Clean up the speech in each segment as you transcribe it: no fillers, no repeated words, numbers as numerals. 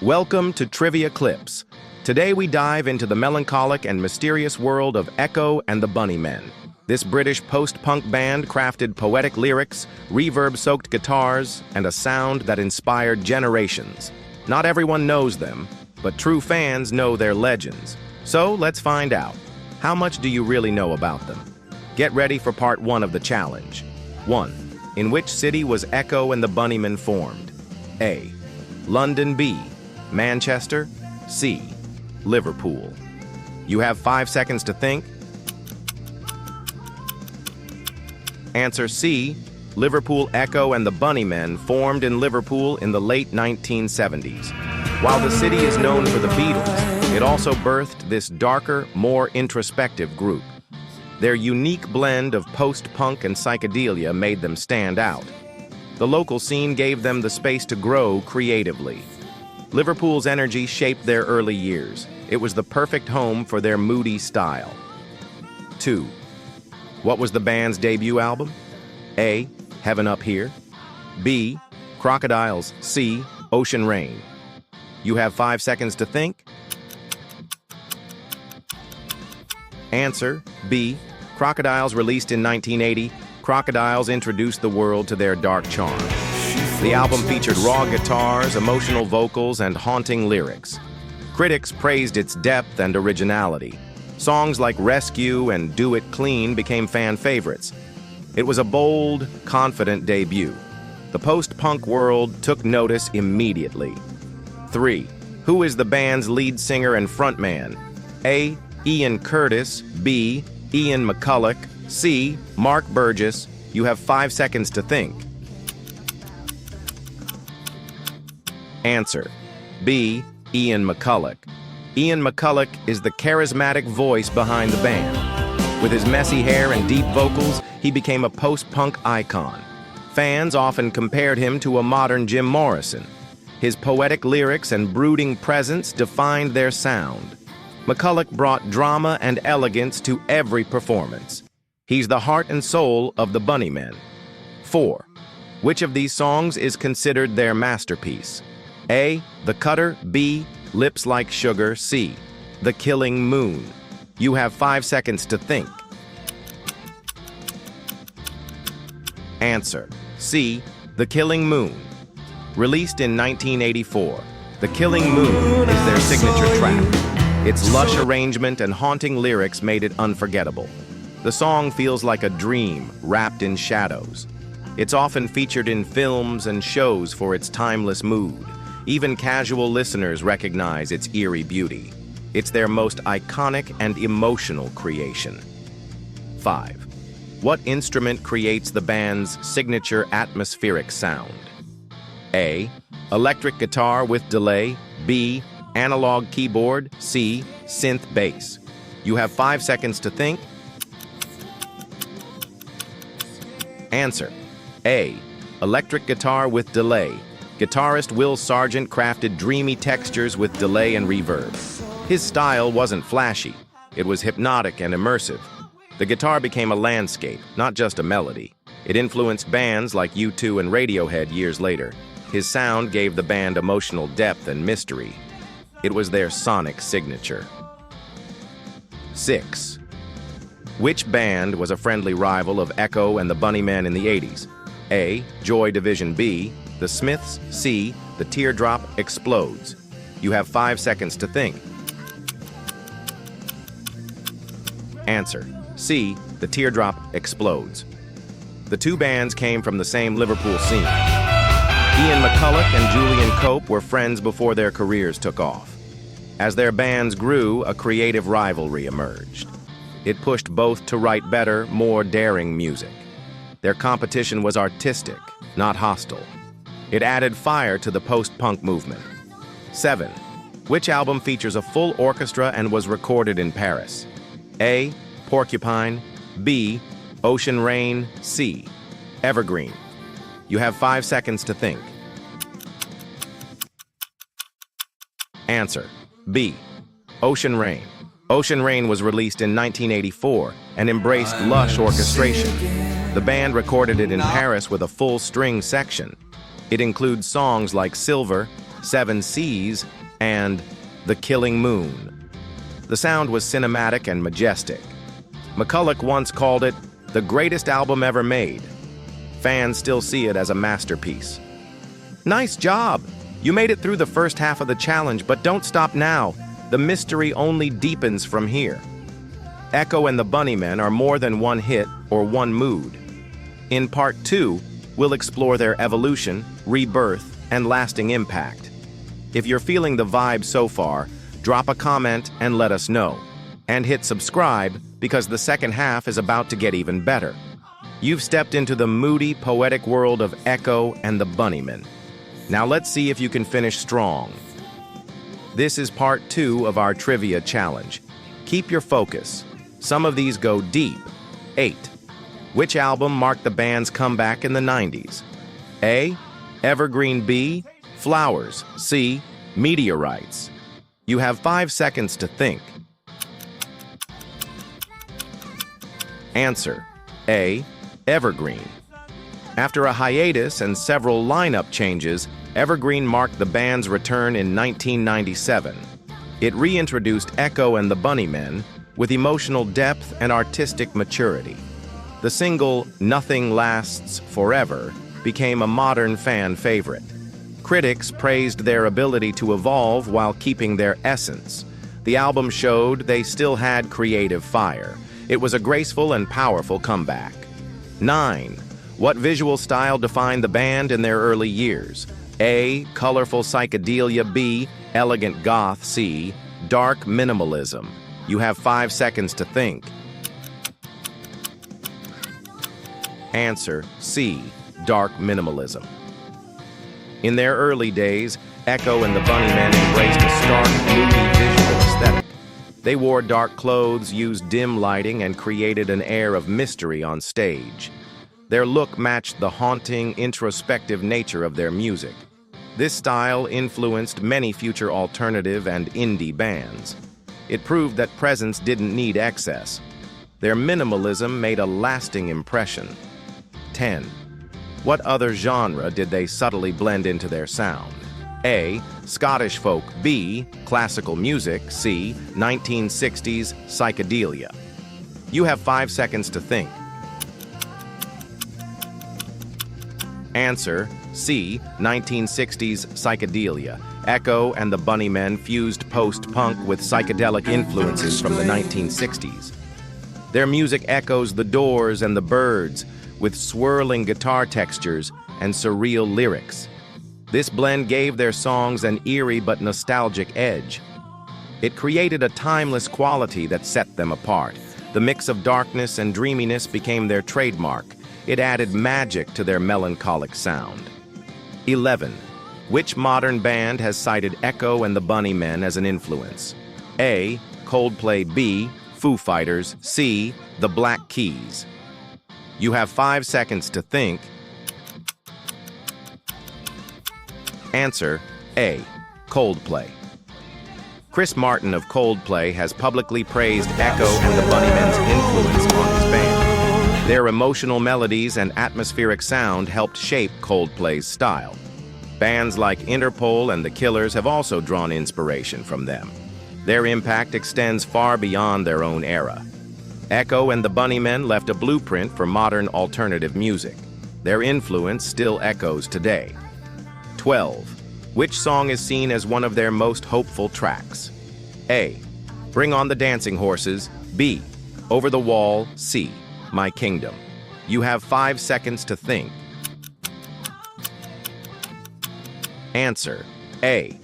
Welcome to Trivia Clips. Today we dive into the melancholic and mysterious world of Echo and the Bunnymen. This British post-punk band crafted poetic lyrics, reverb-soaked guitars, and a sound that inspired generations. Not everyone knows them, but true fans know their legends. So let's find out. How much do you really know about them? Get ready for part 1 of the challenge. 1. In which city was Echo and the Bunnymen formed? A. London. B. Manchester. C. Liverpool. You have 5 seconds to think. Answer C. Liverpool. Echo and the Bunnymen formed in Liverpool in the late 1970s. While the city is known for the Beatles, it also birthed this darker, more introspective group. Their unique blend of post-punk and psychedelia made them stand out. The local scene gave them the space to grow creatively. Liverpool's energy shaped their early years. It was the perfect home for their moody style. 2. What was the band's debut album? A. Heaven Up Here. B. Crocodiles. C. Ocean Rain. You have 5 seconds to think. Answer B. Crocodiles, released in 1980. Crocodiles introduced the world to their dark charm. The album featured raw guitars, emotional vocals, and haunting lyrics. Critics praised its depth and originality. Songs like Rescue and Do It Clean became fan favorites. It was a bold, confident debut. The post-punk world took notice immediately. 3. Who is the band's lead singer and frontman? A. Ian Curtis. B. Ian McCulloch. C. Mark Burgess. You have 5 seconds to think. Answer B. Ian McCulloch. Ian McCulloch is the charismatic voice behind the band. With his messy hair and deep vocals, he became a post-punk icon. Fans often compared him to a modern Jim Morrison. His poetic lyrics and brooding presence defined their sound. McCulloch brought drama and elegance to every performance. He's the heart and soul of the Bunnymen. 4. Which of these songs is considered their masterpiece? A. The Cutter. B. Lips Like Sugar. C. The Killing Moon. You have 5 seconds to think. Answer C. The Killing Moon. Released in 1984, The Killing Moon is their signature track. Its lush arrangement and haunting lyrics made it unforgettable. The song feels like a dream wrapped in shadows. It's often featured in films and shows for its timeless mood. Even casual listeners recognize its eerie beauty. It's their most iconic and emotional creation. 5. What instrument creates the band's signature atmospheric sound? A. Electric guitar with delay. B. Analog keyboard. C. Synth bass. You have 5 seconds to think. Answer A. Electric guitar with delay. Guitarist Will Sargent crafted dreamy textures with delay and reverb. His style wasn't flashy. It was hypnotic and immersive. The guitar became a landscape, not just a melody. It influenced bands like U2 and Radiohead years later. His sound gave the band emotional depth and mystery. It was their sonic signature. 6. Which band was a friendly rival of Echo and the Bunnymen in the 80s? A. Joy Division. B. The Smiths. C. The Teardrop Explodes. You have 5 seconds to think. Answer C. The Teardrop Explodes. The two bands came from the same Liverpool scene. Ian McCulloch and Julian Cope were friends before their careers took off. As their bands grew, a creative rivalry emerged. It pushed both to write better, more daring music. Their competition was artistic, not hostile. It added fire to the post-punk movement. 7. Which album features a full orchestra and was recorded in Paris? A. Porcupine. B. Ocean Rain. C. Evergreen. You have 5 seconds to think. Answer B. Ocean Rain. Ocean Rain was released in 1984 and embraced lush orchestration. The band recorded it in Paris with a full string section. It includes songs like Silver, Seven Seas, and The Killing Moon. The sound was cinematic and majestic. McCulloch once called it the greatest album ever made. Fans still see it as a masterpiece. Nice job! You made it through the first half of the challenge, but don't stop now. The mystery only deepens from here. Echo and the Bunnymen are more than one hit or one mood. In Part 2, we'll explore their evolution, rebirth, and lasting impact. If you're feeling the vibe so far, drop a comment and let us know. And hit subscribe, because the second half is about to get even better. You've stepped into the moody, poetic world of Echo and the Bunnymen. Now let's see if you can finish strong. This is Part 2 of our trivia challenge. Keep your focus. Some of these go deep. 8. Which album marked the band's comeback in the 90s? A. Evergreen. B. Flowers. C. Meteorites. You have 5 seconds to think. Answer: A. Evergreen. After a hiatus and several lineup changes, Evergreen marked the band's return in 1997. It reintroduced Echo and the Bunnymen with emotional depth and artistic maturity. The single "Nothing Lasts Forever" became a modern fan favorite. Critics praised their ability to evolve while keeping their essence. The album showed they still had creative fire. It was a graceful and powerful comeback. 9. What visual style defined the band in their early years? A. Colorful psychedelia. B. Elegant goth. C. Dark minimalism. You have 5 seconds to think. Answer: C. Dark minimalism. In their early days, Echo and the Bunnymen embraced a stark, moody visual aesthetic. They wore dark clothes, used dim lighting, and created an air of mystery on stage. Their look matched the haunting, introspective nature of their music. This style influenced many future alternative and indie bands. It proved that presence didn't need excess. Their minimalism made a lasting impression. 10. What other genre did they subtly blend into their sound? A. Scottish folk. B. Classical music. C. 1960s psychedelia. You have 5 seconds to think. Answer: C. 1960s psychedelia. Echo and the Bunnymen fused post-punk with psychedelic influences from the 1960s. Their music echoes the Doors and the Byrds, with swirling guitar textures and surreal lyrics. This blend gave their songs an eerie but nostalgic edge. It created a timeless quality that set them apart. The mix of darkness and dreaminess became their trademark. It added magic to their melancholic sound. 11. Which modern band has cited Echo and the Bunnymen as an influence? A. Coldplay. B. Foo Fighters. C. The Black Keys. You have 5 seconds to think. Answer: A. Coldplay. Chris Martin of Coldplay has publicly praised Echo and the Bunnymen's influence on his band. Their emotional melodies and atmospheric sound helped shape Coldplay's style. Bands like Interpol and The Killers have also drawn inspiration from them. Their impact extends far beyond their own era. Echo and the Bunnymen left a blueprint for modern alternative music. Their influence still echoes today. 12. Which song is seen as one of their most hopeful tracks? A. Bring On the Dancing Horses. B. Over the Wall. C. My Kingdom. You have 5 seconds to think. Answer: A.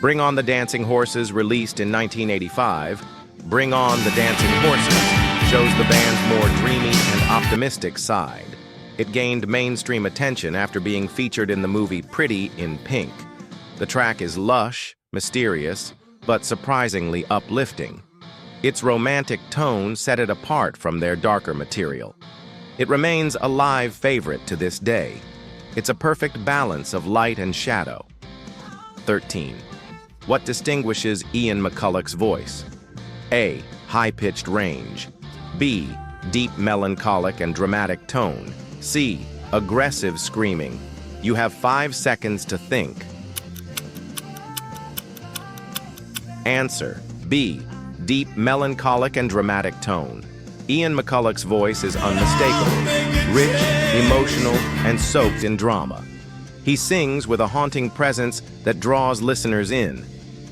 Bring On the Dancing Horses, released in 1985. Bring On the Dancing Horses shows the band's more dreamy and optimistic side. It gained mainstream attention after being featured in the movie Pretty in Pink. The track is lush, mysterious, but surprisingly uplifting. Its romantic tone set it apart from their darker material. It remains a live favorite to this day. It's a perfect balance of light and shadow. 13. What distinguishes Ian McCulloch's voice? A. High-pitched range. B. Deep melancholic and dramatic tone. C. Aggressive screaming. You have 5 seconds to think. Answer: B. Deep, melancholic, and dramatic tone. Ian McCulloch's voice is unmistakable, rich, emotional, and soaked in drama. He sings with a haunting presence that draws listeners in.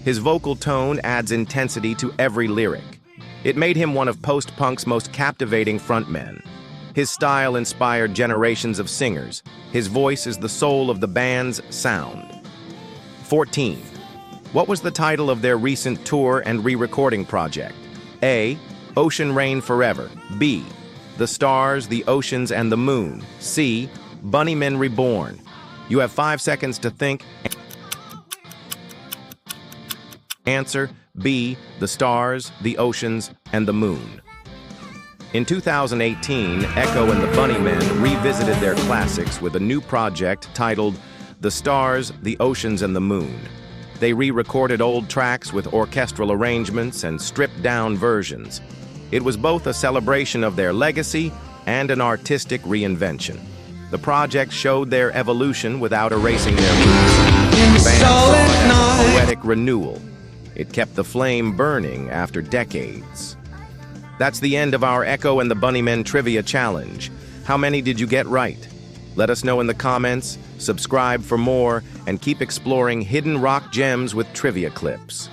His vocal tone adds intensity to every lyric. It made him one of post-punk's most captivating frontmen. His style inspired generations of singers. His voice is the soul of the band's sound. 14. What was the title of their recent tour and re-recording project? A. Ocean Rain Forever. B. The Stars, the Oceans, and the Moon. C. Bunnymen Reborn. You have 5 seconds to think. Answer: B. The Stars, the Oceans, and the Moon. In 2018, Echo and the Bunnymen revisited their classics with a new project titled The Stars, the Oceans, and the Moon. They re-recorded old tracks with orchestral arrangements and stripped-down versions. It was both a celebration of their legacy and an artistic reinvention. The project showed their evolution without erasing their roots. The band saw it as a poetic renewal. It kept the flame burning after decades. That's the end of our Echo and the Bunnymen Trivia Challenge. How many did you get right? Let us know in the comments, subscribe for more, and keep exploring hidden rock gems with trivia clips.